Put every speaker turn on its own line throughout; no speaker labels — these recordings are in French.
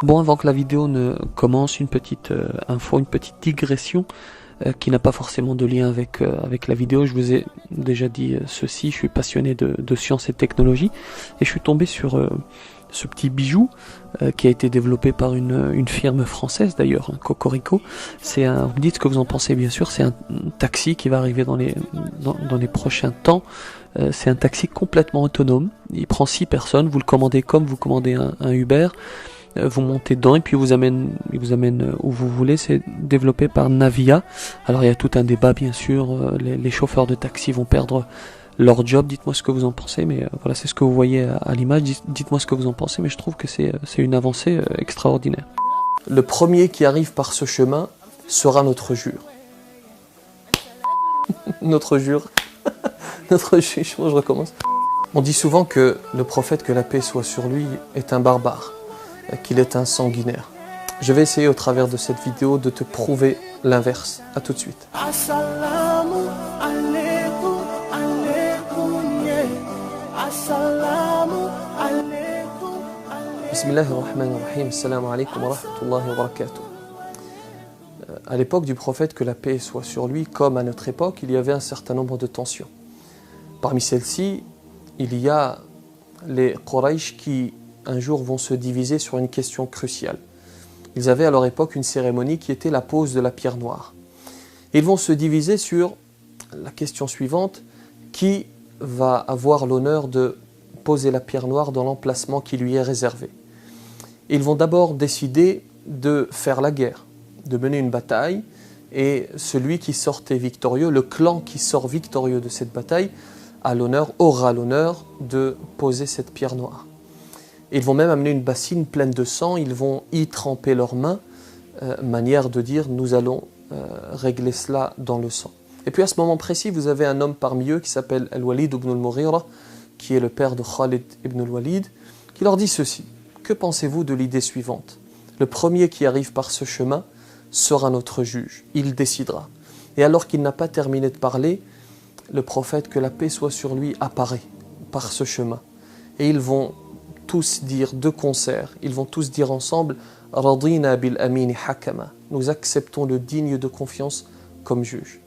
Bon, avant que la vidéo ne commence, une petite info, une petite digression qui n'a pas forcément de lien avec la vidéo. Je vous ai déjà dit ceci, je suis passionné de sciences et de technologie et je suis tombé sur ce petit bijou qui a été développé par une firme française d'ailleurs, hein, Cocorico. C'est un, vous me dites ce que vous en pensez bien sûr, c'est un taxi qui va arriver dans les prochains temps. C'est un taxi complètement autonome, il prend 6 personnes, vous le commandez comme vous commandez un Uber. Vous montez dedans et puis il vous amène où vous voulez. C'est développé par Navia. Alors il y a tout un débat bien sûr, les chauffeurs de taxi vont perdre leur job, dites-moi ce que vous en pensez, mais voilà, c'est ce que vous voyez à l'image, dites-moi ce que vous en pensez, mais je trouve que c'est une avancée extraordinaire. Le premier qui arrive par ce chemin sera notre jure. Notre jure. Notre jugement, je recommence. On dit souvent que le prophète, que la paix soit sur lui, est un barbare, qu'il est un sanguinaire. Je vais essayer au travers de cette vidéo de te prouver l'inverse. A tout de suite. Bismillahirrahmanirrahim. Assalamu alaikum wa rahmatullahi wa barakatuh. À l'époque du prophète, que la paix soit sur lui, comme à notre époque, il y avait un certain nombre de tensions. Parmi celles-ci, il y a les Quraysh qui un jour vont se diviser sur une question cruciale. Ils avaient à leur époque une cérémonie qui était la pose de la pierre noire. Ils vont se diviser sur la question suivante: qui va avoir l'honneur de poser la pierre noire dans l'emplacement qui lui est réservé? Ils vont d'abord décider de faire la guerre, de mener une bataille, et celui qui sortait victorieux, le clan qui sort victorieux de cette bataille, aura l'honneur de poser cette pierre noire. Ils vont même amener une bassine pleine de sang, ils vont y tremper leurs mains, manière de dire nous allons régler cela dans le sang. Et puis à ce moment précis, vous avez un homme parmi eux qui s'appelle Al-Walid ibn al-Mughira, qui est le père de Khalid ibn al-Walid, qui leur dit ceci: que pensez-vous de l'idée suivante? Le premier qui arrive par ce chemin sera notre juge, il décidera. Et alors qu'il n'a pas terminé de parler, le prophète, que la paix soit sur lui, apparaît par ce chemin. Et ils vont tous dire de concert, ils vont tous dire ensemble: Radina bil amini hakama. Nous acceptons le digne de confiance comme juge.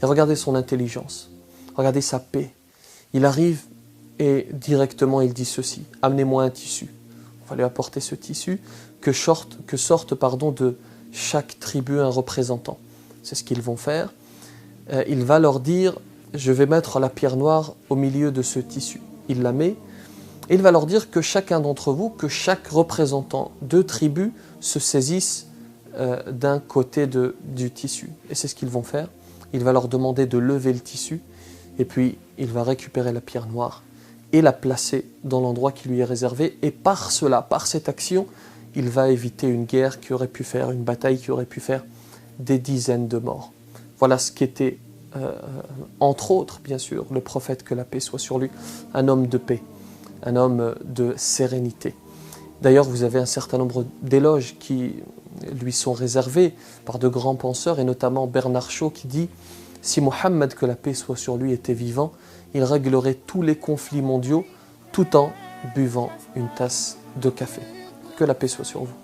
Et regardez son intelligence, regardez sa paix. Il arrive et directement il dit ceci: amenez-moi un tissu. On va lui apporter ce tissu, que sorte de chaque tribu un représentant. C'est ce qu'ils vont faire. Il va leur dire: je vais mettre la pierre noire au milieu de ce tissu. Il la met. Et il va leur dire que chacun d'entre vous, que chaque représentant de tribu se saisisse d'un côté du tissu. Et c'est ce qu'ils vont faire. Il va leur demander de lever le tissu, et puis il va récupérer la pierre noire et la placer dans l'endroit qui lui est réservé. Et par cela, par cette action, il va éviter une guerre qui aurait pu faire, une bataille qui aurait pu faire des dizaines de morts. Voilà ce qu'était, entre autres, bien sûr, le prophète, que la paix soit sur lui, un homme de paix, un homme de sérénité. D'ailleurs, vous avez un certain nombre d'éloges qui lui sont réservés par de grands penseurs, et notamment Bernard Shaw qui dit: si Mohammed, que la paix soit sur lui, était vivant, il réglerait tous les conflits mondiaux tout en buvant une tasse de café. Que la paix soit sur vous.